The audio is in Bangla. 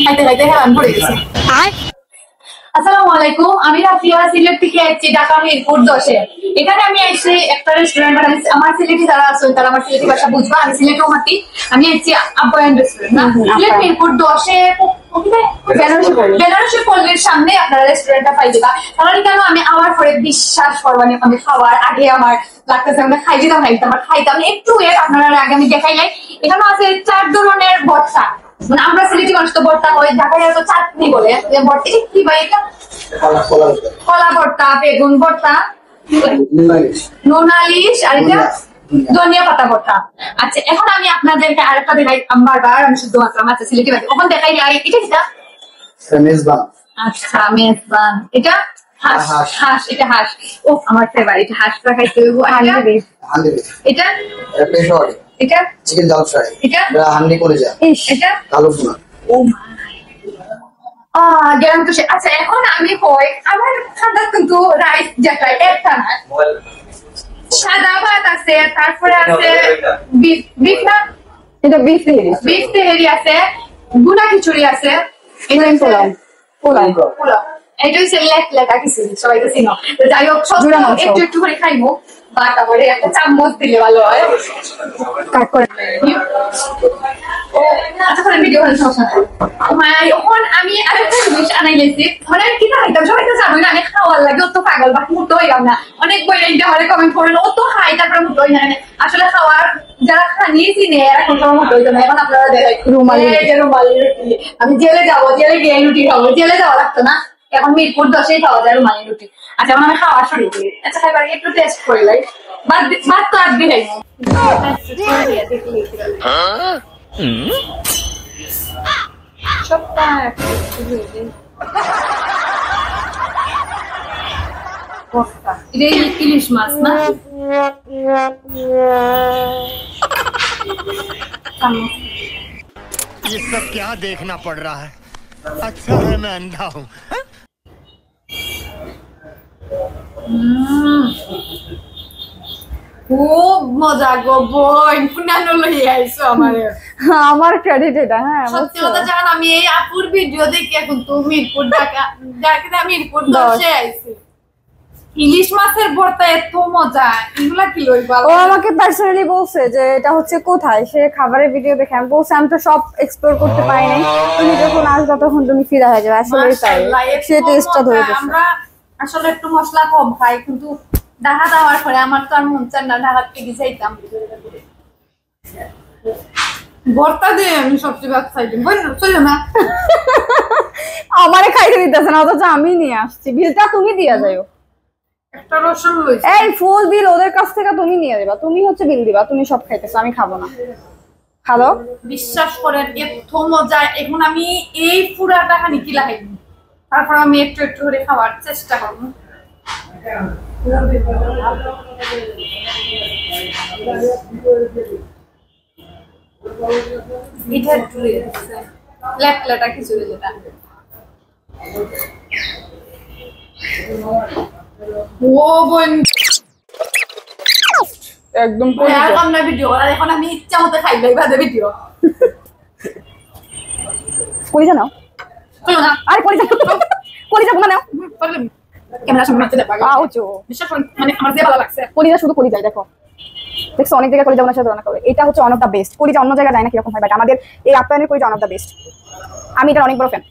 খাইতে খাইতে হেলান পড়ে গেছে। আসসালামু আলাইকুম, আমি রাফিয়া সিলেট থেকে আসছি, ঢাকা মিরপুর 10-এ। এখানে আমি আসছি একটা রেস্টুরেন্ট, আমার সিলেটি যারা আছেন তারা আমার সিলেটি ভাষা বুঝবা, আমি সিলেটও মাতি। আমি আসছি আপ্যায়ন রেস্টুরেন্ট না, সিলেট মিরপুর 10-এ বেনারসি পল্লীর সামনে আপনারা রেস্টুরেন্টটা পাই দিবা। কারণ কেন আমি আমার পরে বিশ্বাস করবানি, আমি খাওয়ার আগে আমার লাগতেছে আমরা খাই দিতাম আমার খাইতাম একটু আপনারা আগে আমি দেখাইলাই। এখানে আছে 4 ধরনের ভর্তা, মানে আমরা সিলেটি মানুষ তো ভর্তা হয়, ঢাকায় তো চাটনি বলে ভর্তা। কি ভাই এটা? কলা ভর্তা, বেগুন ভর্তা, নোনালিশ, আর এটা ধনিয়া পাতা ভর্তা। আচ্ছা, এখন আমি আপনাদেরকে আরেকটা দেখাই, বারবার আমি শুদ্ধ মাত্রা আচ্ছা সিলেটি ভাই ওখানে দেখাই এটা কিটা? মেজবান। আচ্ছা মেজবান, এটা হাঁস। হাঁস, এটা হাঁস। ও আমার ফেভারিট, হাঁসটা খাইতে হইব। এটা এটা চিকেন জাল ফ্রাই, এটা হান্ডি কলিজা, এটা কালো ভুনা। ও গেলাম তো। আচ্ছা, এখন আমি হয় আমার খাবার কিন্তু রাইস যেটা একটা না, সাদা ভাত আছে, তারপরে আছে বিফ না, এটা বিফ তেহেরি আছে, গুনা খিচুড়ি আছে, এটা পোলাও এটা হচ্ছে লেখা খিচুড়ি, সবাই তো চিনো। যাই হোক, সব একটু একটু করে খাইবো, বাট আমার একটা চামচ দিলে ভালো হয়। কাট করে ভিডিও এখন আমি আরেকটা জিনিস আনাই গেছি, মানে কি খাইতাম সবাই তো জানো না, আমি খাওয়ার লাগে অত পাগল বা মুক্ত হইলাম না। অনেক বই হলে কমেন্ট করেন অত খাই তারপরে মুক্ত হই না। আসলে খাওয়ার যারা খানিয়ে চিনে এখন সবার মুক্ত হইতো না। এখন আপনারা দেখেন রুমালি রুটি, আমি জেলে যাবো, জেলে গিয়ে রুটি খাবো, জেলে যাওয়া লাগতো না, এখন মিরপুর 10-এই খাওয়া যায় রুমালি রুটি। আচ্ছা, এখন আমি খাওয়া শুরু করি। আচ্ছা, খাইবার একটু টেস্ট করি, লাই ভাত তো আর দিই ইলিশ মাছ না, ये सब क्या देखना पड़ रहा है? अच्छा है मैं अंधा हूँ। খুব মজা গো বোন, পুনানো লই আইছো আমারে। আমার ক্রেডিট এটা। হ্যাঁ, সত্যি কথা জান, আমি এই আপুর ভিডিও দেখি এখন তো মিরপুর ঢাকা মিরপুর 10-এ আইছি। ইলিশ মাছের ভর্তা এত মজা, এগুলা কি লইবা? ও আমাকে পার্সোনালি বলছে যে এটা হচ্ছে কোথায়, সে খাবারের ভিডিও দেখে। আমি বলছি আমি তো সব এক্সপ্লোর করতে পারি নাই, তুমি যখন আসবা তখন তুমি ফিরা হয়ে যাবে। আসলে তাই, সে টেস্টটা ধরে গেছে। আমরা আসলে একটু মশলা কম খাই, কিন্তু ঢাকা যাওয়ার পরে আমার তো আর মন চান না ঢাকা থেকে যাইতাম। ভর্তা দিয়ে আমি সবচেয়ে ভাত খাইতাম, বুঝলো না? আমারে খাইতে দিতেছে না, অথচ আমি নিয়ে আসছি। বিলটা তুমি দিয়া যাও। একটা রসুন লইছি, এই ফুল বিল ওদের কাছ থেকে তুমি নিয়ে দিবা, তুমি হচ্ছে বিল দিবা। তুমি সব খাইতেছো, আমি খাবো না। খালো, বিশ্বাস করেন এত মজা। এখন আমি এই পুরাটা খানি কিলা খাইব, তারপর আমি একটু একটু করে খাওয়ার চেষ্টা করবো। এটা একটু লেটা খিচুড়ি যেটা, ও বোন একদম আমরা ভিডিও করার, এখন আমি ইচ্ছা মতো খাইবাই বাদে ভিডিও কই জানো। আরে কই জানো, কই যাবো না, নাও ক্যামেরার সামনে নাচতে দেবা। বিশ্বাস করেন মানে আমার যে ভালো লাগছে, কলিজা শুধু কলিজাই। দেখো দেখছো, অনেক জায়গায় কলিজা ওনার সাথে রান্না করে, এটা হচ্ছে ওয়ান অফ দ্য বেস্ট। কলিজা অন্য জায়গায় যায় না কিরকম হয়, বাট আমাদের এই আপ্যায়নের কলিজা ওয়ান অফ দ্য বেস্ট। আমি এটার অনেক বড় ফ্যান।